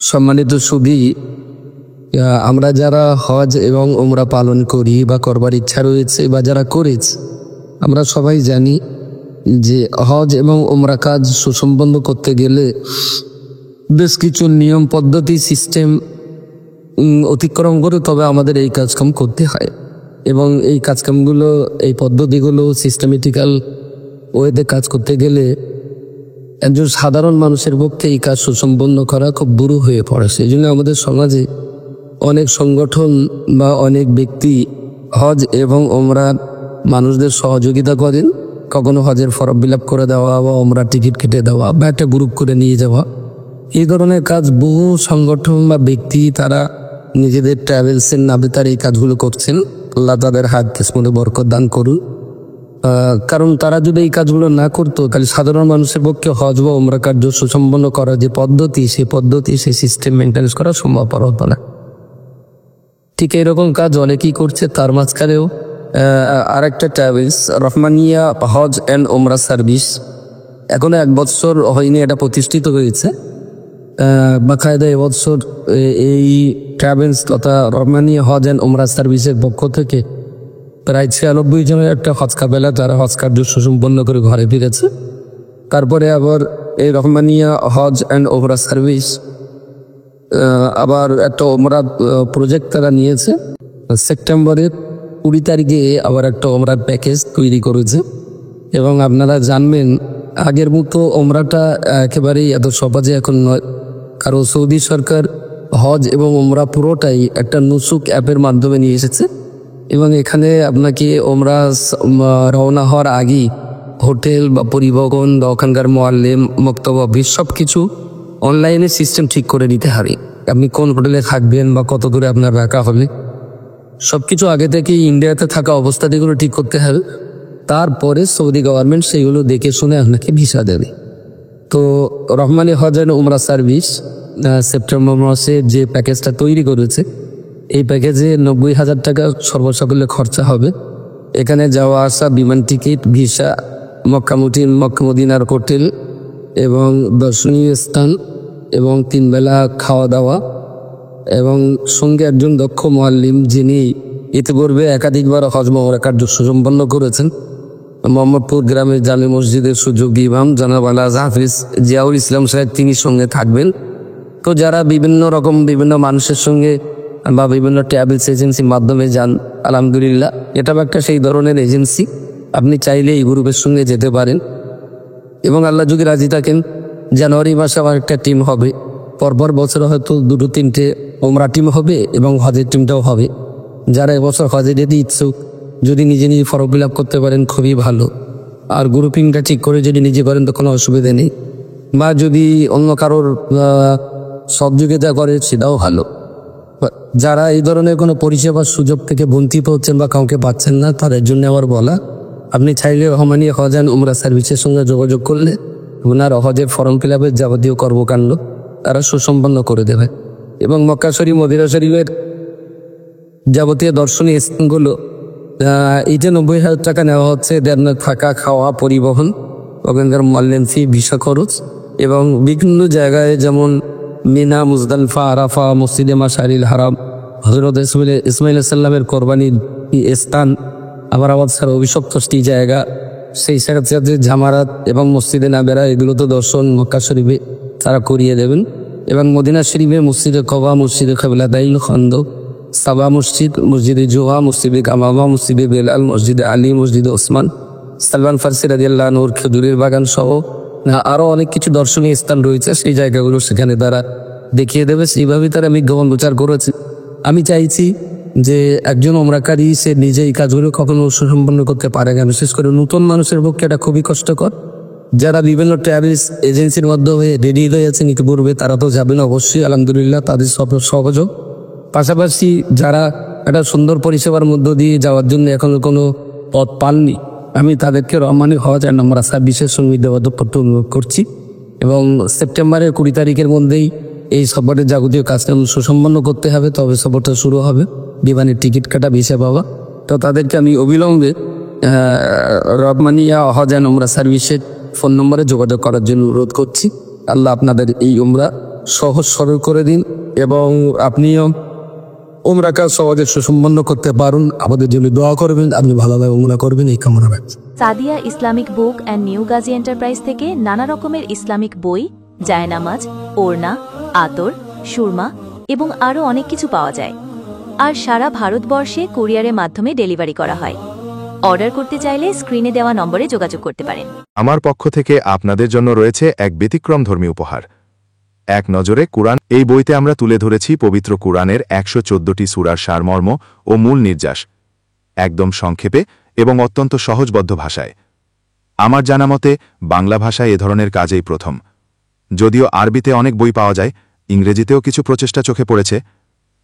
সম্মানিত সুধী, আমরা যারা হজ এবং উমরা পালন করি বা করবার ইচ্ছা রয়েছে বা যারা করেছে, আমরা সবাই জানি যে হজ এবং উমরা কাজ সুসম্পন্ন করতে গেলে বেশ কিছু নিয়ম পদ্ধতি সিস্টেম অতিক্রম করে তবে আমাদের এই কাজকাম করতে হয়। এবং এই কাজকামগুলো, এই পদ্ধতিগুলো সিস্টেমেটিক্যাল ওয়েতে কাজ করতে গেলে একজন সাধারণ মানুষের পক্ষে এই কাজ সুসম্পন্ন করা খুব বুরু হয়ে পড়ে। সেই জন্য আমাদের সমাজে অনেক সংগঠন বা অনেক ব্যক্তি হজ এবং ওমরার মানুষদের সহযোগিতা করেন। কখনো হজের ফর্ম ফিল আপ করে দেওয়া বা ওমরার টিকিট কেটে দেওয়া বা একটা গ্রুপ করে নিয়ে যাওয়া, এই ধরনের কাজ বহু সংগঠন বা ব্যক্তি তারা নিজেদের ট্রাভেলসের নামে তারা এই কাজগুলো করছেন। আল্লাহ তাদের হাত কিসমতে বরকত দান করুন। কারণ তারা যদি এই কাজগুলো না করতো তাহলে সাধারণ মানুষের পক্ষে হজ বা উমরা কার্য সুসম্পন্ন করার যে পদ্ধতি, সেই সিস্টেম মেনটেন্স করা সম্ভবপর হতো না। ঠিক এরকম কাজ অনেকেই করছে। তার মাঝখানেও আরেকটা ট্রাভেলস রহমানিয়া হজ অ্যান্ড ওমরা সার্ভিস, এখনো 1 বছর হয়নি এটা প্রতিষ্ঠিত হয়েছে। বাকায়দা এবছর এই ট্রাভেলস তথা রহমানিয়া হজ অ্যান্ড ওমরা সার্ভিসের পক্ষ থেকে প্রায় 96 জনের একটা হজ কাফেলা তারা হজ কার্য সুসম্পন্ন করে ঘরে ফিরেছে। তারপরে আবার এই রহমানিয়া হজ অ্যান্ড ওমরা সার্ভিস আবার একটা ওমরা প্রজেক্ট তারা নিয়েছে। সেপ্টেম্বরের 20 তারিখে আবার একটা ওমরার প্যাকেজ তৈরি করেছে। এবং আপনারা জানবেন আগের মতো ওমরাটা একেবারেই এত সহজে এখন নয়, কারণ সৌদি সরকার হজ এবং ওমরা পুরোটাই একটা নুসুক অ্যাপের মাধ্যমে নিয়ে এসেছে। এবং এখানে আপনাকে ওমরা রওনা হওয়ার আগেই হোটেল বা পরিবহন বা ওখানকার মোয়াল্লেম মক্তব অফিস সব কিছু অনলাইনে সিস্টেম ঠিক করে নিতে হবে। আপনি কোন হোটেলে থাকবেন বা কত দূরে আপনার রাখা হবে সব কিছু আগে থেকেই ইন্ডিয়াতে থাকা অবস্থাটিগুলো ঠিক করতে হবে। তারপরে সৌদি গভর্নমেন্ট সেইগুলো দেখে শুনে আপনাকে ভিসা দেবে। তো রহমানি হজ অ্যান্ড উমরা সার্ভিস সেপ্টেম্বর মাসে যে প্যাকেজটা তৈরি করেছে, এই প্যাকেজে 90,000 টাকা সর্বসকলে খরচা হবে। এখানে যাওয়া আসা, বিমান টিকিট, ভিসা, মক্কা মদিনার হোটেল এবং দর্শনীয় স্থান এবং 3 বেলা খাওয়া দাওয়া এবং সঙ্গে একজন দক্ষ মুআল্লিম যিনি ইতিপূর্বে একাধিকবার হজ ওমরা কার্য সুসম্পন্ন করেছেন। মোহাম্মদপুর গ্রামের জামে মসজিদের সুযোগী ইমাম জনাব আল্লাহ হাফিজ জিয়াউল ইসলাম সাহেব তিনি সঙ্গে থাকবেন। তো যারা বিভিন্ন মানুষের সঙ্গে বা বিভিন্ন ট্রাভেলস এজেন্সির মাধ্যমে যান, আলহামদুলিল্লাহ এটাও একটা সেই ধরনের এজেন্সি। আপনি চাইলে এই গ্রুপের সঙ্গে যেতে পারেন। এবং আল্লাহ যদি রাজি থাকেন জানুয়ারি মাসে আমার একটা টিম হবে। পরপর বছরে হয়তো 2-3টে ওমরা টিম হবে এবং হজের টিমটাও হবে। যারা এবছর হজে যেতে ইচ্ছুক যদি নিজে ফর্ম ফিল আপ করতে পারেন খুবই ভালো। আর গ্রুপিংটা ঠিক করে যদি নিজে করেন তো কোনো অসুবিধা নেই। বা যদি অন্য কারোর সহযোগিতা করে সেটাও ভালো। যারা এই ধরনের কোনো পরিষেবার সুযোগ থেকে বঞ্চিত হচ্ছেন বা কাউকে পাচ্ছেন না, তাদের জন্য আবার বলা, আপনি চাইলে রহমানিয়া হজ অ্যান্ড উমরা সার্ভিসের সঙ্গে যোগাযোগ করলে ওনার হজের ফর্ম ফিল আপের যাবতীয় কর্মকাণ্ড তারা সুসম্পন্ন করে দেবে। এবং মক্কা শরীফ, মদিনা শরীফের যাবতীয় দর্শনীয় স্থানগুলো এইটা 90,000 টাকা নেওয়া হচ্ছে। থাকা, খাওয়া, পরিবহন, ওখানকার মোয়াল্লিম ফি, ভিসা খরচ এবং বিভিন্ন জায়গায় যেমন মিনা, মুজদালিফা, আরাফা, মসজিদে মাশারিল হারাম, হযরত ইসমাইল সাল্লামের কোরবানির স্থান, আবার ছাড়া অভিশপ্ত জায়গা, সেই সাথে জামারাত এবং মসজিদে নাবেরা, এগুলো তো দর্শন মক্কা শরীফে তারা করিয়ে দেবেন। এবং মদিনা শরীফে মসজিদে কবা, মসজিদে কিবলাতাইন, খন্দ, সাবা মসজিদ, মসজিদে জোহা, মসজিদে কামামা, মসজিদে বেলাল, মসজিদে আলী, মসজিদে ওসমান, সালমান ফারসি রাদিয়াল্লাহু আনহুর খেজুরের বাগান সহ আরও অনেক কিছু দর্শনীয় স্থান রয়েছে। সেই জায়গাগুলো সেখানে তারা দেখিয়ে দেবে। সেইভাবেই তারা বিজ্ঞাপন প্রচার করেছে। আমি চাইছি যে একজন ওমরাকারী সে নিজে এই কাজগুলো কখনো সুসম্পন্ন করতে পারে না। বিশেষ করে নতুন মানুষের পক্ষে এটা খুবই কষ্টকর। যারা বিভিন্ন ট্রাভেলস এজেন্সির মাধ্যমে রেডি হয়েছেন ইতিপূর্বে তারা তো যাবেন অবশ্যই, আলহামদুলিল্লাহ তাদের সহযোগ। পাশাপাশি যারা একটা সুন্দর পরিষেবার মধ্য দিয়ে যাওয়ার জন্য এখনো কোনো পথ পাননি, আমি তাদেরকে রহমানি হজ অ্যান্ড উমরা সার্ভিসের সঙ্গে যোগাযোগ করতে অনুরোধ করছি। এবং সেপ্টেম্বরের 20 তারিখের মধ্যেই এই সফরের যাবতীয় কাজটা সুসম্পন্ন করতে হবে, তবে সফরটা শুরু হবে। বিমানের টিকিট কাটা, ভিসা পাওয়া, তো তাদেরকে আমি অবিলম্বে রহমানিয়া হজ অ্যান্ড উমরা সার্ভিসের ফোন নম্বরে যোগাযোগ করার জন্য অনুরোধ করছি। আল্লাহ আপনাদের এই উমরা সহজ সরল করে দিন এবং আপনিও উমরা কাজ সহজে সুসম্পন্ন করতে পারুন। আমাদের জন্য দোয়া করবেন, আপনি ভালোভাবে উমরা করবেন, এই কামনা রাখছি। Sadia Islamic book and new Gazi enterprise থেকে নানা রকমের ইসলামিক বই, জায়নামাজ, ওড়না, আতর, সুরমা এবং আরও অনেক কিছু পাওয়া যায়। আর সারা ভারতবর্ষে কুরিয়ারের মাধ্যমে ডেলিভারি করা হয়। অর্ডার করতে চাইলে স্ক্রিনে দেওয়া নম্বরে যোগাযোগ করতে পারেন। আমার পক্ষ থেকে আপনাদের জন্য রয়েছে এক ব্যতিক্রমধর্মী উপহার, এক নজরে কুরআন। এই বইতে আমরা তুলে ধরেছি পবিত্র কুরআনের 114টি সূরার সারমর্ম ও মূল নির্যাস, একদম সংক্ষেপে এবং অত্যন্ত সহজবদ্ধ ভাষায়। আমার জানামতে বাংলা ভাষায় এ ধরনের কাজেই প্রথম। যদিও আরবিতে অনেক বই পাওয়া যায়, ইংরেজিতেও কিছু প্রচেষ্টা চোখে পড়েছে,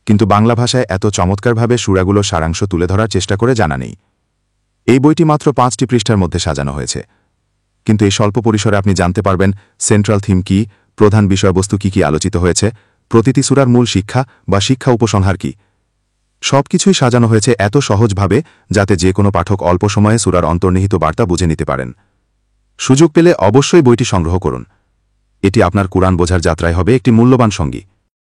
কিন্তু বাংলা ভাষায় এত চমৎকারভাবে সূরাগুলোর সারাংশ তুলে ধরার চেষ্টা করে জানা নেই। এই বইটি মাত্র 5টি পৃষ্ঠার মধ্যে সাজানো হয়েছে, কিন্তু এই স্বল্প পরিসরে আপনি জানতে পারবেন সেন্ট্রাল থিম কি, প্রধান বিষয়বস্তু কি কি আলোচিত হয়েছে, প্রতিটি সূরার মূল শিক্ষা বা শিক্ষা উপসংহার কি। সবকিছুই সাজানো হয়েছে এত সহজভাবে যাতে যে কোনো পাঠক অল্প সময়ে সূরার অন্তর্নিহিত বার্তা বুঝে নিতে পারেন। সুযোগ পেলে অবশ্যই বইটি সংগ্রহ করুন। এটি আপনার কুরআন বোঝার যাত্রায় হবে একটি মূল্যবান সঙ্গী।